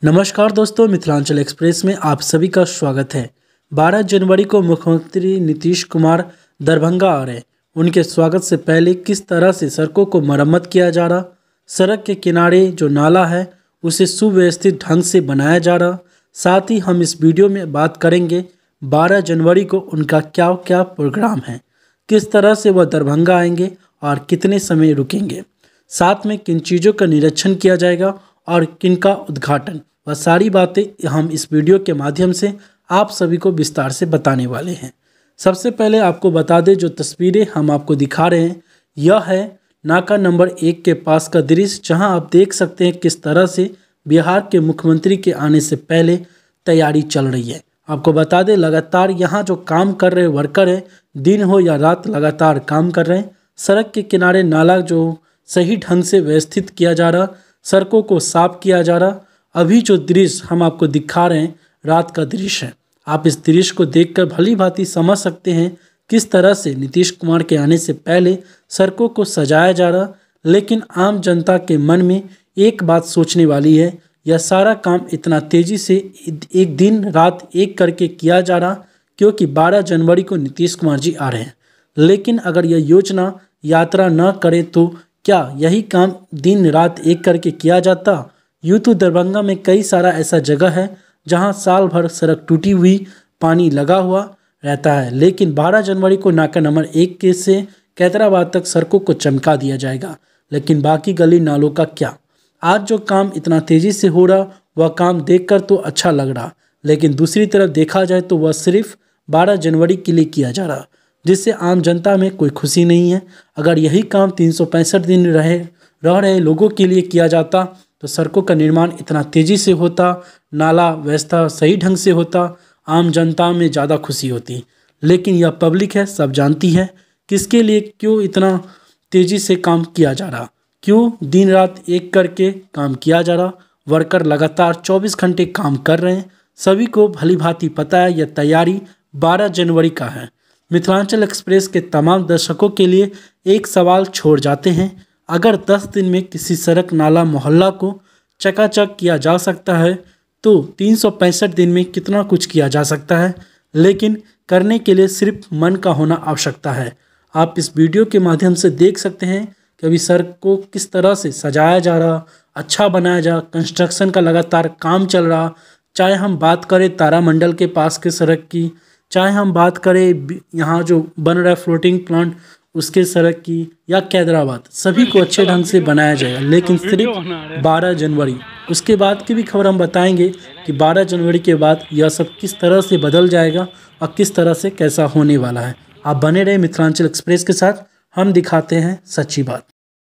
नमस्कार दोस्तों, मिथिलांचल एक्सप्रेस में आप सभी का स्वागत है। 12 जनवरी को मुख्यमंत्री नीतीश कुमार दरभंगा आ रहे। उनके स्वागत से पहले किस तरह से सड़कों को मरम्मत किया जा रहा, सड़क के किनारे जो नाला है उसे सुव्यवस्थित ढंग से बनाया जा रहा। साथ ही हम इस वीडियो में बात करेंगे 12 जनवरी को उनका क्या क्या प्रोग्राम है, किस तरह से वह दरभंगा आएंगे और कितने समय रुकेंगे, साथ में किन चीज़ों का निरीक्षण किया जाएगा और किनका उद्घाटन। वह सारी बातें हम इस वीडियो के माध्यम से आप सभी को विस्तार से बताने वाले हैं। सबसे पहले आपको बता दें, जो तस्वीरें हम आपको दिखा रहे हैं यह है नाका नंबर 1 के पास का दृश्य, जहां आप देख सकते हैं किस तरह से बिहार के मुख्यमंत्री के आने से पहले तैयारी चल रही है। आपको बता दें, लगातार यहाँ जो काम कर रहे वर्कर हैं, दिन हो या रात लगातार काम कर रहे हैं। सड़क के किनारे नाला जो सही ढंग से व्यवस्थित किया जा रहा, सड़कों को साफ किया जा रहा। अभी जो दृश्य हम आपको दिखा रहे हैं रात का दृश्य है। आप इस दृश्य को देखकर भली भांति समझ सकते हैं किस तरह से नीतीश कुमार के आने से पहले सड़कों को सजाया जा रहा। लेकिन आम जनता के मन में एक बात सोचने वाली है, यह सारा काम इतना तेज़ी से एक दिन रात एक करके किया जा रहा क्योंकि 12 जनवरी को नीतीश कुमार जी आ रहे हैं। लेकिन अगर यह योजना यात्रा न करे तो क्या यही काम दिन रात एक करके किया जाता? यूँ तो दरभंगा में कई सारा ऐसा जगह है जहां साल भर सड़क टूटी हुई, पानी लगा हुआ रहता है, लेकिन 12 जनवरी को नाका नंबर 1 के से कैदराबाद तक सड़कों को चमका दिया जाएगा। लेकिन बाकी गली नालों का क्या? आज जो काम इतना तेज़ी से हो रहा वह काम देखकर तो अच्छा लग रहा, लेकिन दूसरी तरफ देखा जाए तो वह सिर्फ 12 जनवरी के लिए किया जा रहा, जिससे आम जनता में कोई खुशी नहीं है। अगर यही काम 365 दिन रह रहे लोगों के लिए किया जाता तो सड़कों का निर्माण इतना तेज़ी से होता, नाला व्यवस्था सही ढंग से होता, आम जनता में ज़्यादा खुशी होती। लेकिन यह पब्लिक है, सब जानती है किसके लिए क्यों इतना तेज़ी से काम किया जा रहा, क्यों दिन रात एक करके काम किया जा रहा। वर्कर लगातार 24 घंटे काम कर रहे हैं। सभी को भली भांति पता है यह तैयारी 12 जनवरी का है। मिथिलांचल एक्सप्रेस के तमाम दर्शकों के लिए एक सवाल छोड़ जाते हैं, अगर 10 दिन में किसी सड़क नाला मोहल्ला को चकाचक किया जा सकता है तो 365 दिन में कितना कुछ किया जा सकता है। लेकिन करने के लिए सिर्फ मन का होना आवश्यकता है। आप इस वीडियो के माध्यम से देख सकते हैं कि अभी सड़क को किस तरह से सजाया जा रहा, अच्छा बनाया जा, कंस्ट्रक्शन का लगातार काम चल रहा। चाहे हम बात करें तारामंडल के पास के सड़क की, चाहे हम बात करें यहाँ जो बन रहा है फ्लोटिंग प्लांट उसके सड़क की, या कैदराबाद, सभी को अच्छे ढंग से बनाया जाएगा। लेकिन सिर्फ 12 जनवरी, उसके बाद की भी खबर हम बताएंगे कि 12 जनवरी के बाद यह सब किस तरह से बदल जाएगा और किस तरह से कैसा होने वाला है। आप बने रहे मिथिलांचल एक्सप्रेस के साथ, हम दिखाते हैं सच्ची बात।